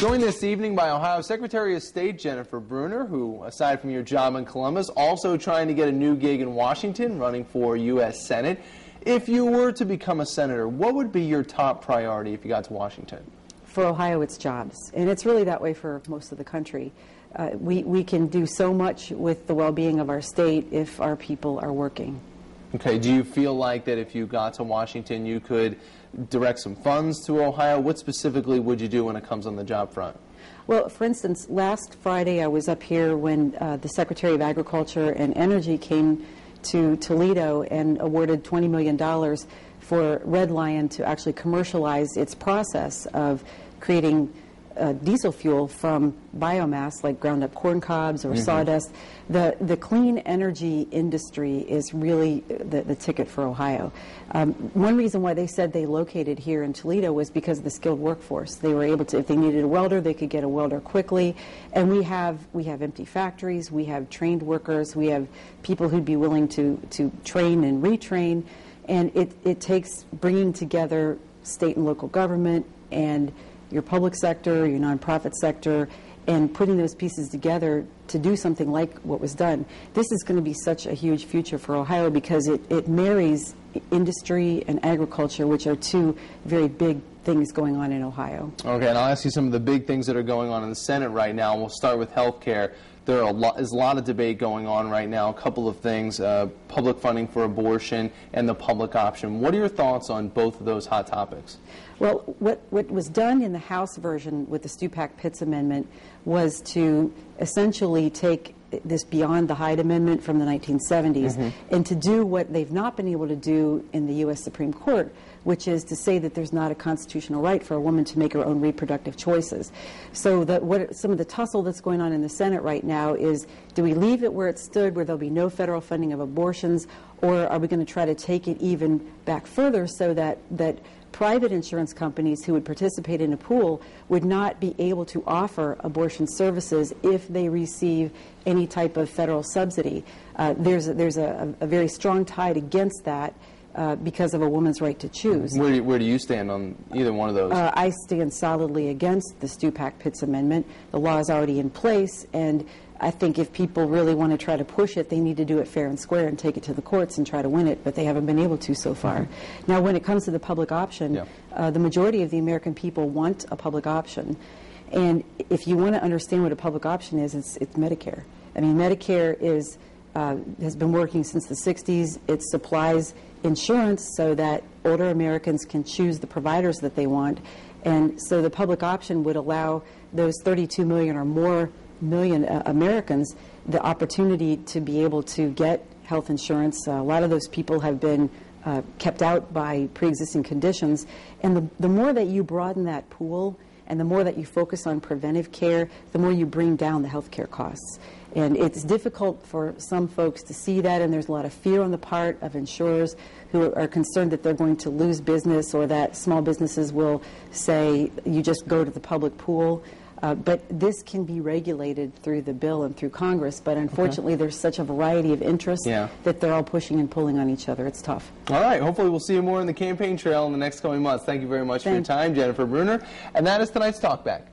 Joined this evening by Ohio Secretary of State Jennifer Brunner, who, aside from your job in Columbus, also trying to get a new gig in Washington, running for U.S. Senate. If you were to become a senator, what would be your top priority if you got to Washington? For Ohio, it's jobs, and it's really that way for most of the country. We can do so much with the well-being of our state if our people are working. Okay, do you feel like that if you got to Washington you could direct some funds to Ohio? What specifically would you do when it comes on the job front? Well, for instance, last Friday I was up here when the Secretary of Agriculture and Energy came to Toledo and awarded $20 million for Red Lion to actually commercialize its process of creating diesel fuel from biomass like ground up corn cobs or sawdust. The clean energy industry is really the ticket for Ohio. One reason why they said they located here in Toledo was because of the skilled workforce. They were able to, if they needed a welder, they could get a welder quickly. And we have empty factories, we have trained workers, we have people who'd be willing to train and retrain. And it takes bringing together state and local government and your public sector, your nonprofit sector, and putting those pieces together to do something like what was done. This is going to be such a huge future for Ohio because it marries industry and agriculture, which are two very big things going on in Ohio. Okay, and I'll ask you some of the big things that are going on in the Senate right now. We'll start with health care. There's a lot of debate going on right now. A couple of things, public funding for abortion and the public option. What are your thoughts on both of those hot topics? Well, what was done in the House version with the Stupak-Pitts amendment was to essentially take this beyond the Hyde Amendment from the 1970s and to do what they've not been able to do in the U.S. Supreme Court, which is to say that there's not a constitutional right for a woman to make her own reproductive choices. So some of the tussle that's going on in the Senate right now is, do we leave it where it stood, where there'll be no federal funding of abortions, or are we going to try to take it even back further so that private insurance companies who would participate in a pool would not be able to offer abortion services if they receive any type of federal subsidy? There's a very strong tide against that because of a woman's right to choose. Where do you stand on either one of those? I stand solidly against the Stupak-Pitts amendment. The law is already in place, and I think if people really want to try to push it, they need to do it fair and square and take it to the courts and try to win it, but they haven't been able to so far. Now, when it comes to the public option, the majority of the American people want a public option. And if you want to understand what a public option is, it's Medicare. I mean, Medicare has been working since the 60s. It supplies insurance so that older Americans can choose the providers that they want. And so the public option would allow those 32 million or more Americans the opportunity to be able to get health insurance. A lot of those people have been kept out by pre-existing conditions. And the more that you broaden that pool and the more that you focus on preventive care, the more you bring down the health care costs. And it's difficult for some folks to see that, and there's a lot of fear on the part of insurers who are concerned that they're going to lose business or that small businesses will say, you just go to the public pool. But this can be regulated through the bill and through Congress, but unfortunately there's such a variety of interests that they're all pushing and pulling on each other. It's tough. All right, hopefully we'll see you more in the campaign trail in the next coming months. Thank you very much for your time, Jennifer Brunner. And that is tonight's Talk Back.